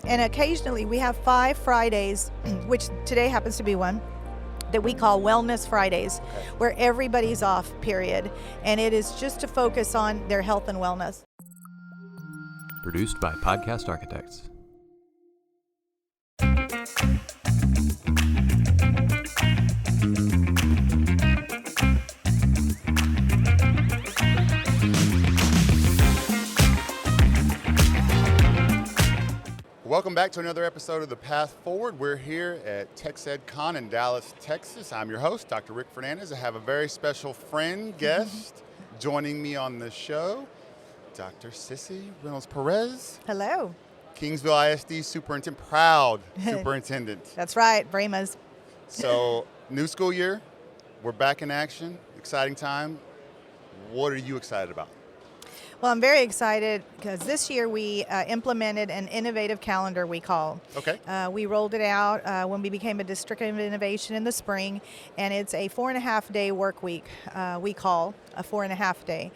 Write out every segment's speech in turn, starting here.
And occasionally we have 5 Fridays, which today happens to be one, that we call Wellness Fridays, where everybody's off, period. And it is just to focus on their health and wellness. Produced by Podcast Architects. Welcome back to another episode of The Path Forward. We're here at TexED Con in Dallas, Texas. I'm your host, Dr. Rick Fernandez. I have a very special friend, guest, joining me on the show, Dr. Cissy Reynolds-Perez. Hello. Kingsville ISD superintendent, proud superintendent. That's right, Bremas. So, new school year, we're back in action, exciting time. What are you excited about? Well, I'm very excited because this year we implemented an innovative calendar, we call. Okay. We rolled it out when we became a district of innovation in the spring, and it's a 4.5-day work week, we call a 4.5 day.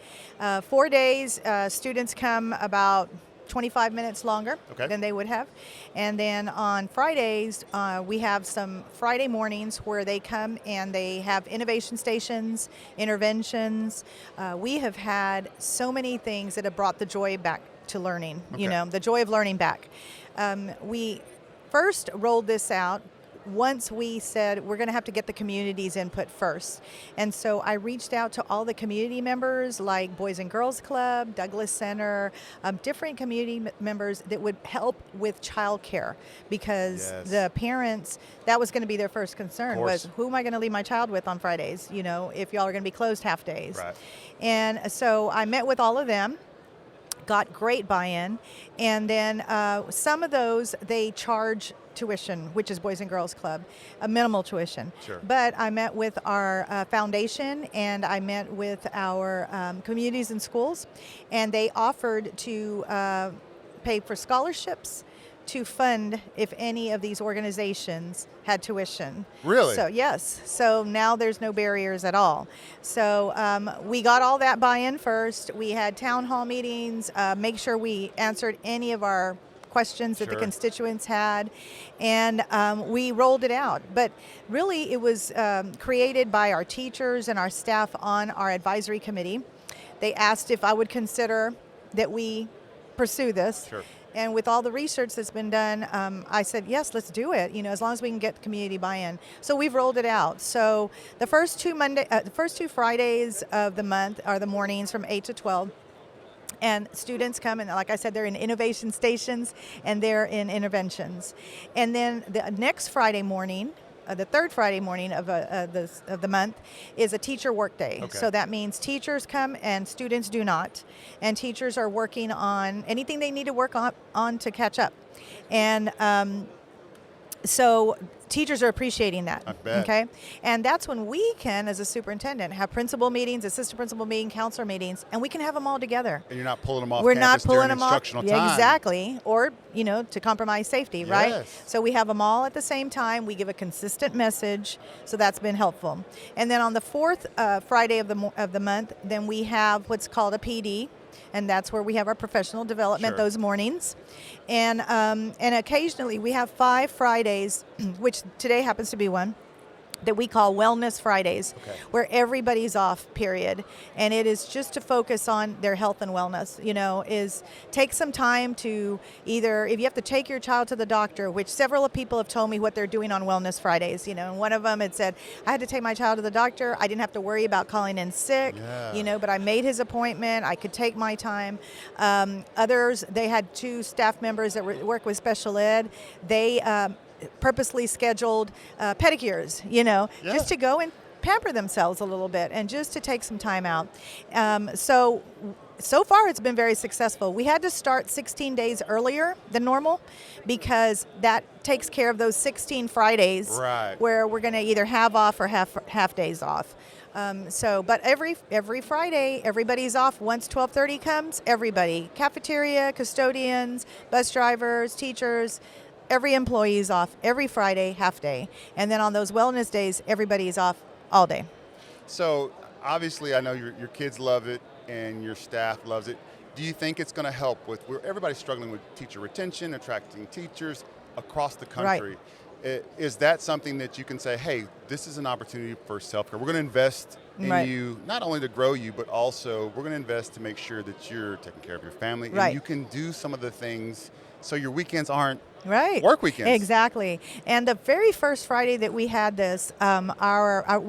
4 days, students come about 25 minutes longer than they would have. And then on Fridays, we have some Friday mornings where they come and they have innovation stations, interventions. We have had so many things that have brought the joy back to learning, the joy of learning back. We first rolled this out once we said we're going to have to get the community's input first. And so I reached out to all the community members like Boys and Girls Club, Douglas Center, different community members that would help with childcare, because the parents, that was going to be their first concern was, who am I going to leave my child with on Fridays, if y'all are going to be closed half days. Right. And so I met with all of them, got great buy-in, and then some of those they charge tuition, which is Boys and Girls Club, a minimal tuition. Sure. But I met with our foundation, and I met with our communities and schools, and they offered to pay for scholarships to fund if any of these organizations had tuition. Really? So yes. So now there's no barriers at all. So we got all that buy-in first. We had town hall meetings, make sure we answered any of our questions that the constituents had, and we rolled it out. But really it was created by our teachers and our staff on our advisory committee. They asked if I would consider that we pursue this. Sure. And with all the research that's been done, I said, yes, let's do it, as long as we can get community buy-in. So we've rolled it out. So the first two Fridays of the month are the mornings from 8 to 12. And students come, and like I said, they're in innovation stations and they're in interventions. And then the next Friday morning, the third Friday morning of the month, is a teacher work day. Okay. So that means teachers come and students do not. And teachers are working on anything they need to work on to catch up. And so teachers are appreciating that. I bet. Okay? And that's when we can, as a superintendent, have principal meetings, assistant principal meeting, counselor meetings, and we can have them all together. And you're not pulling them off campus during instructional time. Yeah, exactly. Or, to compromise safety, right? So we have them all at the same time. We give a consistent message, so that's been helpful. And then on the fourth Friday of the month, then we have what's called a PD, and that's where we have our professional development those mornings. And occasionally we have 5 Fridays, which today happens to be one, that we call Wellness Fridays, where everybody's off, period. And it is just to focus on their health and wellness, is take some time to either, if you have to take your child to the doctor, which several people have told me what they're doing on Wellness Fridays, and one of them had said, I had to take my child to the doctor. I didn't have to worry about calling in sick, but I made his appointment. I could take my time. Others, they had 2 staff members that work with special ed. They purposely scheduled pedicures, just to go and pamper themselves a little bit and just to take some time out. So far it's been very successful. We had to start 16 days earlier than normal because that takes care of those 16 Fridays where we're going to either have off or half days off. But every Friday, everybody's off. Once 12:30 comes, everybody, cafeteria, custodians, bus drivers, teachers, every employee is off every Friday, half day. And then on those wellness days, everybody's off all day. So obviously I know your kids love it and your staff loves it. Do you think it's going to help with where everybody's struggling with teacher retention, attracting teachers across the country? Is that something that you can say, hey, this is an opportunity for self-care? We're going to invest in you, not only to grow you, but also we're going to invest to make sure that you're taking care of your family and you can do some of the things so your weekends aren't work weekends. Exactly. And the very first Friday that we had this, one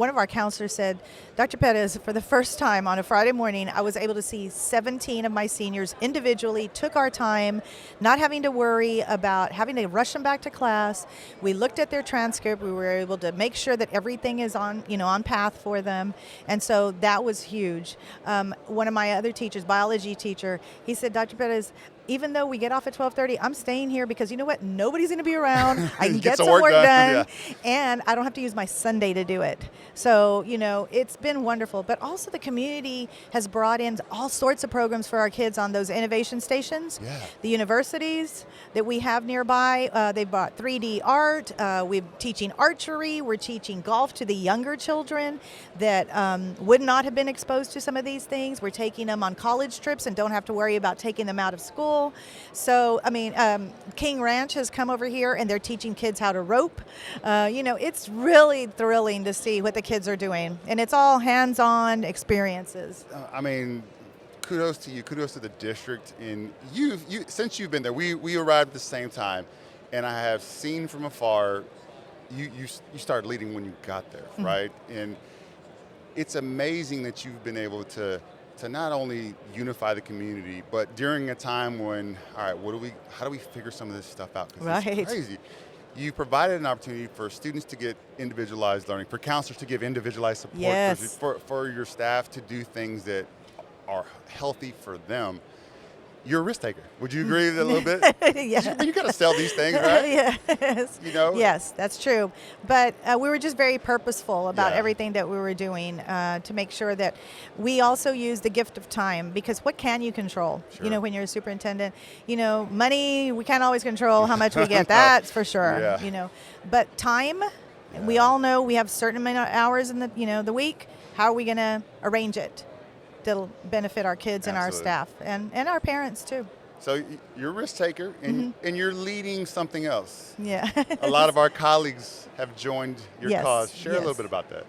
of our counselors said, Dr. Perez, for the first time on a Friday morning, I was able to see 17 of my seniors individually, took our time, not having to worry about having to rush them back to class. We looked at their transcript. We were able to make sure that everything is on path for them. And so that was huge. One of my other teachers, biology teacher, he said, Dr. Perez, even though we get off at 12:30, I'm staying here because you know what? Nobody's going to be around. I can get some work done, and I don't have to use my Sunday to do it. So, it's been wonderful. But also the community has brought in all sorts of programs for our kids on those innovation stations. Yeah. The universities that we have nearby, they brought 3D art. We're teaching archery. We're teaching golf to the younger children that would not have been exposed to some of these things. We're taking them on college trips and don't have to worry about taking them out of school. So, King Ranch has come over here and they're teaching kids how to rope. It's really thrilling to see what the kids are doing. And it's all hands-on experiences. Kudos to you. Kudos to the district. And you since you've been there, we arrived at the same time. And I have seen from afar, you started leading when you got there, right? And it's amazing that you've been able to not only unify the community, but during a time when, all right, how do we figure some of this stuff out? 'Cause it's crazy. You provided an opportunity for students to get individualized learning, for counselors to give individualized support, for your staff to do things that are healthy for them. You're a risk taker. Would you agree with that a little bit? Yeah. You got to sell these things, right? Yes. Yes, that's true. But we were just very purposeful about everything that we were doing to make sure that we also use the gift of time, because what can you control? Sure. When you're a superintendent, money, we can't always control how much we get. That's for sure. Yeah. But time, we all know we have certain amount of hours in the week. How are we going to arrange it that'll benefit our kids and our staff and our parents too? So you're a risk taker and you're leading something else. Yeah. A lot of our colleagues have joined your cause. Share a little bit about that.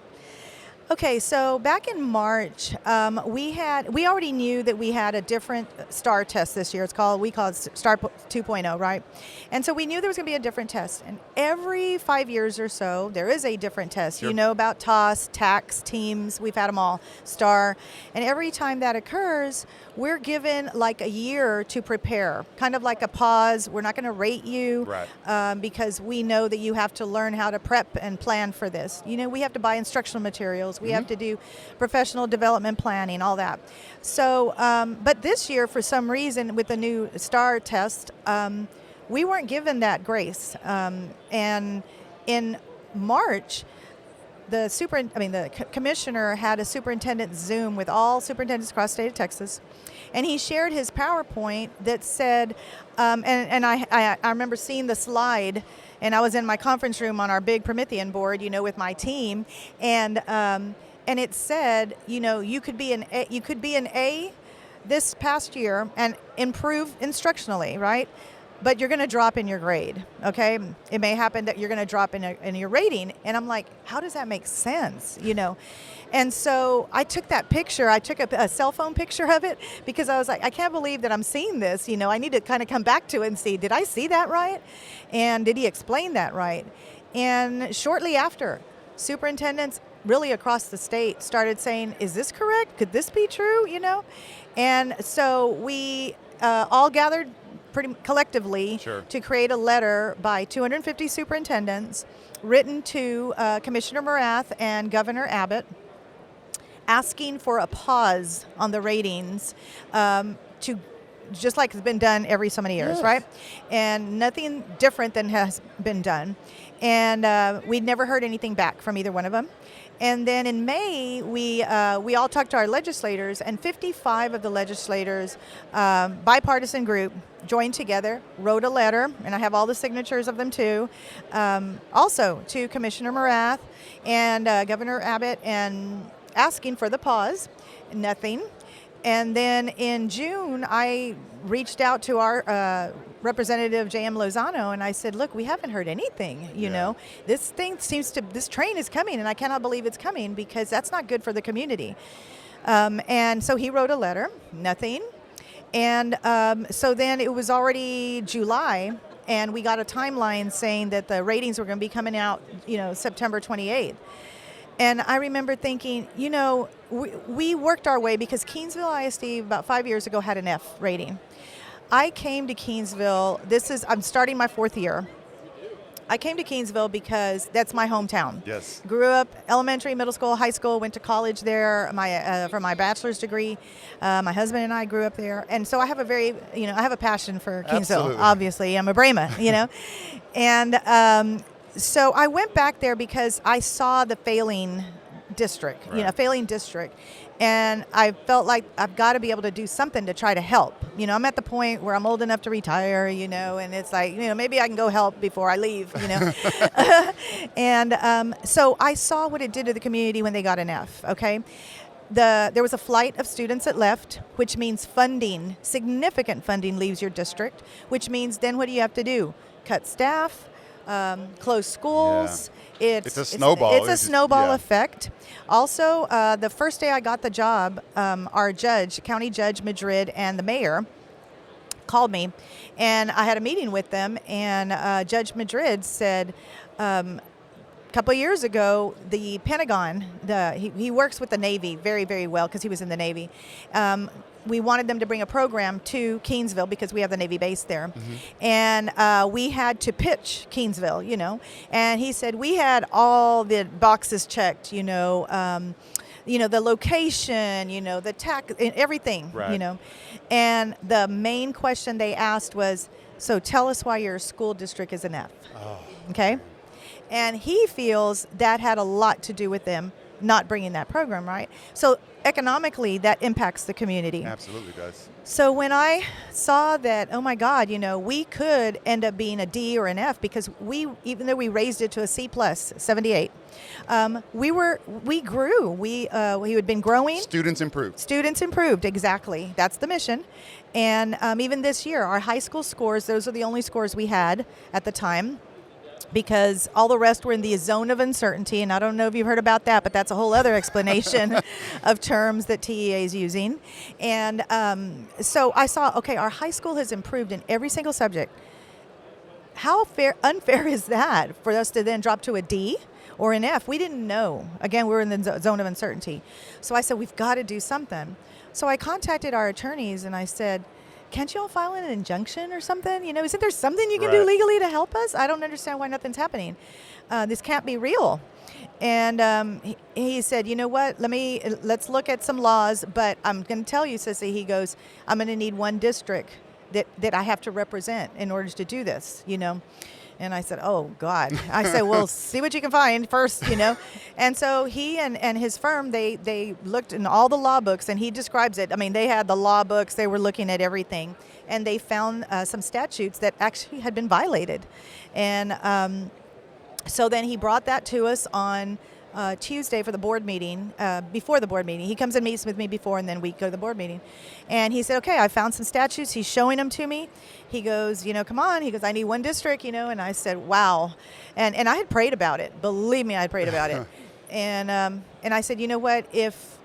Okay, so back in March, we already knew that we had a different STAR test this year. We call it STAR 2.0, right? And so we knew there was going to be a different test. And every 5 years or so, there is a different test. Sure. You know about TAS, TAX, TEAMS, we've had them all, STAR. And every time that occurs, we're given like a year to prepare, kind of like a pause. We're not going to rate you because we know that you have to learn how to prep and plan for this. We have to buy instructional materials. We have to do professional development planning, all that. So, but this year, for some reason, with the new STAR test, we weren't given that grace. And in March, the commissioner had a superintendent Zoom with all superintendents across the state of Texas, and he shared his PowerPoint that said, and I remember seeing the slide, and I was in my conference room on our big Promethean board, with my team, and it said, you could be an A this past year and improve instructionally, right? But you're going to drop in your grade, okay? It may happen that you're going to drop in your rating. And I'm like, how does that make sense, And so I took that picture. I took a cell phone picture of it because I was like, I can't believe that I'm seeing this. I need to kind of come back to it and see, did I see that right? And did he explain that right? And shortly after, superintendents really across the state started saying, is this correct? Could this be true, And so we all gathered pretty collectively to create a letter by 250 superintendents written to Commissioner Morath and Governor Abbott asking for a pause on the ratings to just like it's been done every so many years, right? And nothing different than has been done. And we'd never heard anything back from either one of them. And then in May, we all talked to our legislators, and 55 of the legislators, bipartisan group, joined together, wrote a letter, and I have all the signatures of them too, also to Commissioner Morath and Governor Abbott, and asking for the pause. Nothing. And then in June, I reached out to our representative, J.M. Lozano, and I said, look, we haven't heard anything, you know. This train is coming, and I cannot believe it's coming because that's not good for the community. And so he wrote a letter, nothing. And so then it was already July, and we got a timeline saying that the ratings were going to be coming out, September 28th. And I remember thinking, we worked our way because Kingsville ISD about 5 years ago had an F rating. I came to Kingsville, I'm starting my 4th year. I came to Kingsville because that's my hometown. Yes. Grew up elementary, middle school, high school, went to college there for my bachelor's degree. My husband and I grew up there. And so I have I have a passion for Kingsville, Absolutely. obviously. I'm a Brahma, And so I went back there because I saw the failing district, failing district. And I felt like I've got to be able to do something to try to help. I'm at the point where I'm old enough to retire, and it's like, maybe I can go help before I leave, And so I saw what it did to the community when they got an F, okay? There was a flight of students that left, which means funding, significant funding leaves your district, which means then what do you have to do? Cut staff, close schools. Yeah. It's a snowball. It's a snowball effect. Also, the first day I got the job, our county judge Madrid, and the mayor called me, and I had a meeting with them. And Judge Madrid said, a couple of years ago, the Pentagon, he works with the Navy very, very well because he was in the Navy. We wanted them to bring a program to Kingsville because we have the Navy base there. Mm-hmm. And we had to pitch Kingsville, And he said, we had all the boxes checked, the location, the tax, everything, right. And the main question they asked was, so tell us why your school district is an F. Oh. Okay? And he feels that had a lot to do with them not bringing that program, right? So economically, that impacts the community. Absolutely does. So when I saw that, oh my God, we could end up being a D or an F because even though we raised it to a C plus, 78, we grew. We had been growing. Students improved, exactly. That's the mission. And even this year, our high school scores, those are the only scores we had at the time, because all the rest were in the zone of uncertainty, and I don't know if you've heard about that, but that's a whole other explanation of terms that TEA is using. And so I saw, okay, our high school has improved in every single subject. How unfair is that for us to then drop to a D or an F? We didn't know. Again, we were in the zone of uncertainty. So I said, we've got to do something. So I contacted our attorneys, and I said, can't you all file an injunction or something? Isn't there something you can do legally to help us? I don't understand why nothing's happening. This can't be real. And he said, you know what, let's look at some laws, but I'm going to tell you, Cissy, he goes, I'm going to need one district that I have to represent in order to do this, And I said, oh, God. I said, well, see what you can find first, And so he and his firm, they looked in all the law books, and he describes it. I mean, they had the law books. They were looking at everything. And they found some statutes that actually had been violated. And so then he brought that to us on Tuesday for the board meeting, before the board meeting. He comes and meets with me before, and then we go to the board meeting. And he said, okay, I found some statutes. He's showing them to me. He goes, come on. He goes, I need one district, and I said, wow. And I had prayed about it. Believe me, I had prayed about it. And I said, you know what, if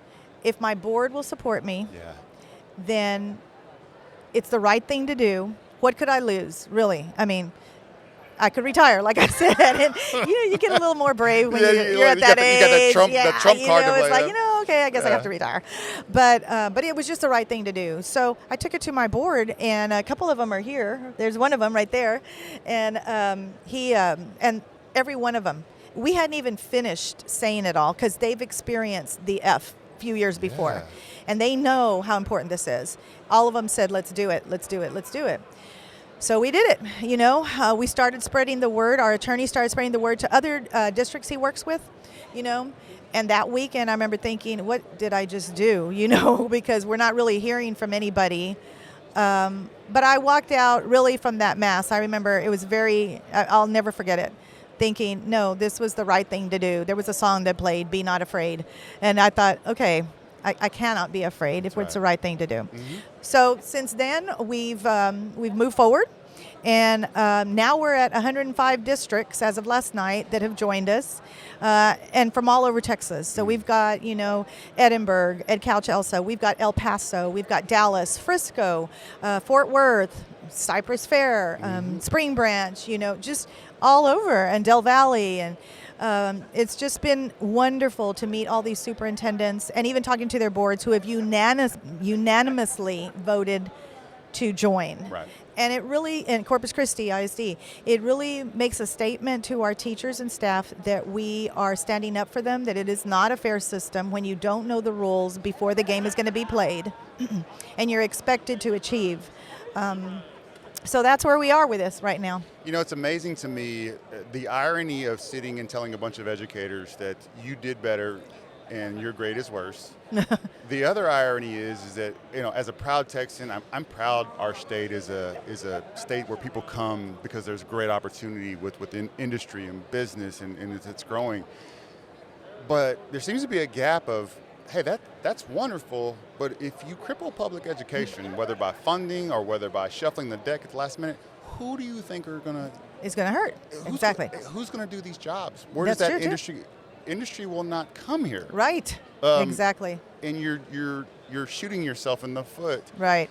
my board will support me, then it's the right thing to do. What could I lose, really? I mean, I could retire, like I said, and you get a little more brave when you're at that age. You got that trump card to play. It's like, okay, I guess I have to retire, but it was just the right thing to do. So I took it to my board, and a couple of them are here. There's one of them right there, and and every one of them, we hadn't even finished saying it all because they've experienced the F a few years before, and they know how important this is. All of them said, "Let's do it. Let's do it. Let's do it." So we did it, we started spreading the word. Our attorney started spreading the word to other districts he works with, and that weekend I remember thinking, what did I just do, because we're not really hearing from anybody. But I walked out really from that mass. I remember it was I'll never forget it, thinking, no, this was the right thing to do. There was a song that played, Be Not Afraid. And I thought, okay, I cannot be afraid if it's the right. right thing to do. So since then, we've moved forward. And now we're at 105 districts as of last night that have joined us, and from all over Texas. So we've got, Edinburgh, Elsa. We've got El Paso. We've got Dallas, Frisco, Fort Worth, Cypress Fair, Spring Branch, just all over, and Del Valley. And it's just been wonderful to meet all these superintendents and even talking to their boards who have unanimously voted to join. Right. And it really, in Corpus Christi ISD, it really makes a statement to our teachers and staff that we are standing up for them, that it is not a fair system when you don't know the rules before the game is going to be played and you're expected to achieve. So that's where we are with this right now. It's amazing to me the irony of sitting and telling a bunch of educators that you did better and your grade is worse. The other irony is that, as a proud Texan, I'm proud our state is a state where people come because there's great opportunity within industry and business and it's growing. But there seems to be a gap of, hey, that's wonderful, but if you cripple public education, whether by funding or whether by shuffling the deck at the last minute, who do you think are going to... It's going to hurt. Exactly. Who's going to do these jobs? Where That's does that true, industry will not come here? Right. Exactly. And you're shooting yourself in the foot. Right.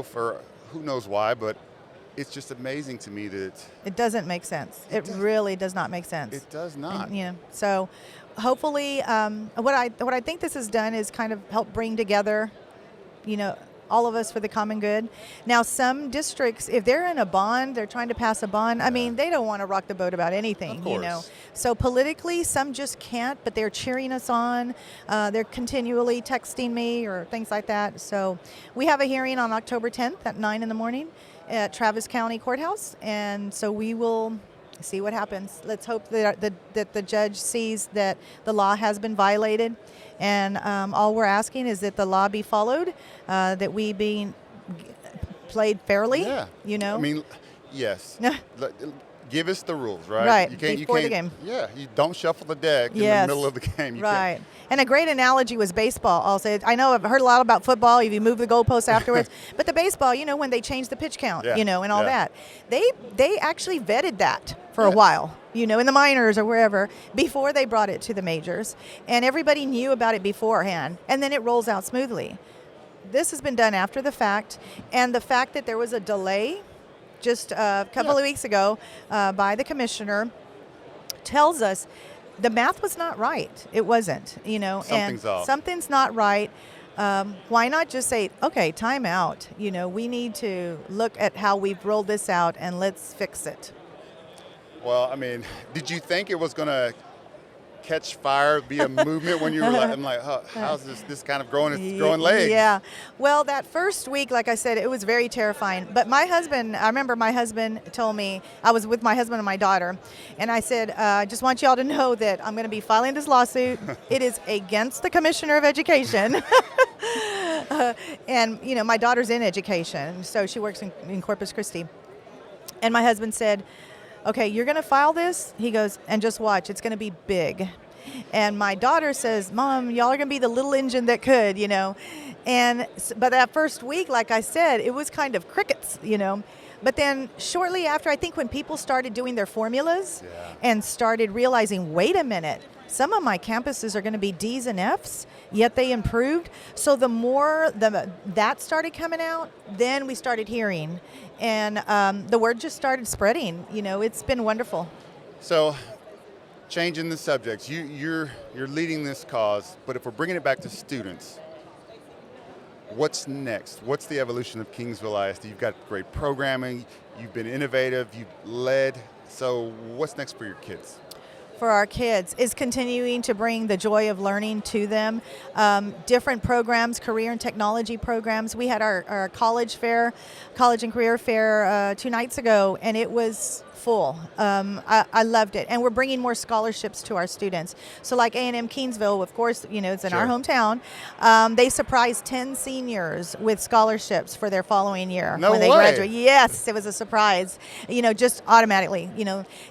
For who knows why, but it's just amazing to me that it doesn't make sense. It really does not make sense. It does not. And, so hopefully, what I think this has done is kind of help bring together, all of us for the common good. Now, some districts, if they're in a bond, they're trying to pass a bond. I mean, they don't want to rock the boat about anything, Of course. So politically, some just can't, but they're cheering us on. They're continually texting me or things like that. So we have a hearing on October 10th at 9 in the morning at Travis County Courthouse, and so we will see what happens. Let's hope that the judge sees that the law has been violated, and all we're asking is that the law be followed, that we be played fairly. Yeah. I mean, yes. Give us the rules, right? Right. You can't, before you the can't, game. Yeah. You don't shuffle the deck in the middle of the game. You Right. can't. And a great analogy was baseball. Also, I know I've heard a lot about football. If you move the goalposts afterwards, but the baseball, when they changed the pitch count, and all that, they actually vetted that for a while, in the minors or wherever, before they brought it to the majors, and everybody knew about it beforehand, and then it rolls out smoothly. This has been done after the fact, and the fact that there was a delay just a couple of weeks ago by the commissioner tells us the math was not right. It wasn't, Something's off. Something's not right. Why not just say, okay, time out. We need to look at how we've rolled this out and let's fix it. Well, I mean, did you think it was going to catch fire, be a movement when you were how's this kind of growing legs? Yeah. Well, that first week, like I said, it was very terrifying. But I remember my husband told me, I was with my husband and my daughter, and I said, I just want y'all to know that I'm going to be filing this lawsuit. It is against the Commissioner of Education. And, my daughter's in education, so she works in Corpus Christi. And my husband said, okay, you're going to file this? He goes, and just watch, it's going to be big. And my daughter says, Mom, y'all are going to be the little engine that could, but that first week, like I said, it was kind of crickets, But then shortly after, I think when people started doing their formulas and started realizing, wait a minute, some of my campuses are going to be D's and F's, yet they improved. So the more that started coming out, then we started hearing. And the word just started spreading. It's been wonderful. So, changing the subjects, you're leading this cause, but if we're bringing it back to students, what's next? What's the evolution of Kingsville ISD? You've got great programming, you've been innovative, you've led. So what's next for your kids? For our kids is continuing to bring the joy of learning to them. Different programs, career and technology programs. We had our college and career fair 2 nights ago, and it was full. I loved it, and we're bringing more scholarships to our students. So like A&M Kingsville, of course, it's in our hometown. They surprised 10 seniors with scholarships for their following year No when they way. graduate. Yes, it was a surprise, just automatically,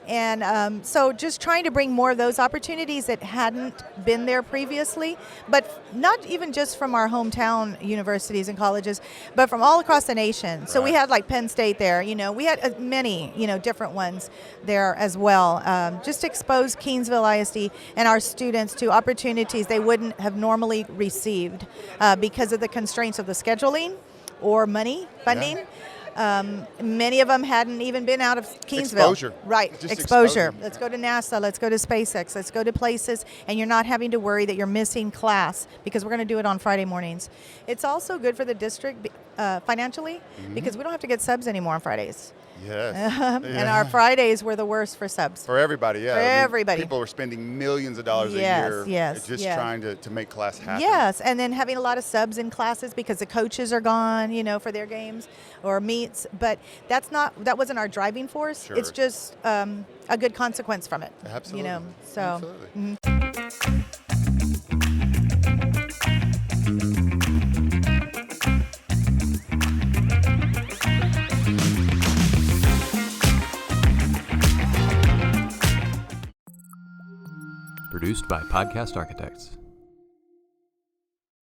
and so just trying to bring more of those opportunities that hadn't been there previously, but not even just from our hometown universities and colleges, but from all across the nation. So we had like Penn State there, we had many, different ones there as well. Just expose Kingsville ISD and our students to opportunities they wouldn't have normally received because of the constraints of the scheduling or money funding. Many of them hadn't even been out of Kingsville. Exposure. Right, Just exposure. exposure. Let's go to NASA, let's go to SpaceX, let's go to places, and you're not having to worry that you're missing class because we're going to do it on Friday mornings. It's also good for the district financially because we don't have to get subs anymore on Fridays. Yes. And our Fridays were the worst for subs. For everybody, yeah. For everybody. People are spending millions of dollars a year just yeah. trying to make class happen. Yes, and then having a lot of subs in classes because the coaches are gone, for their games or meets. But that wasn't our driving force. Sure. It's just a good consequence from it. Absolutely. So. Absolutely. Produced by Podcast Architects.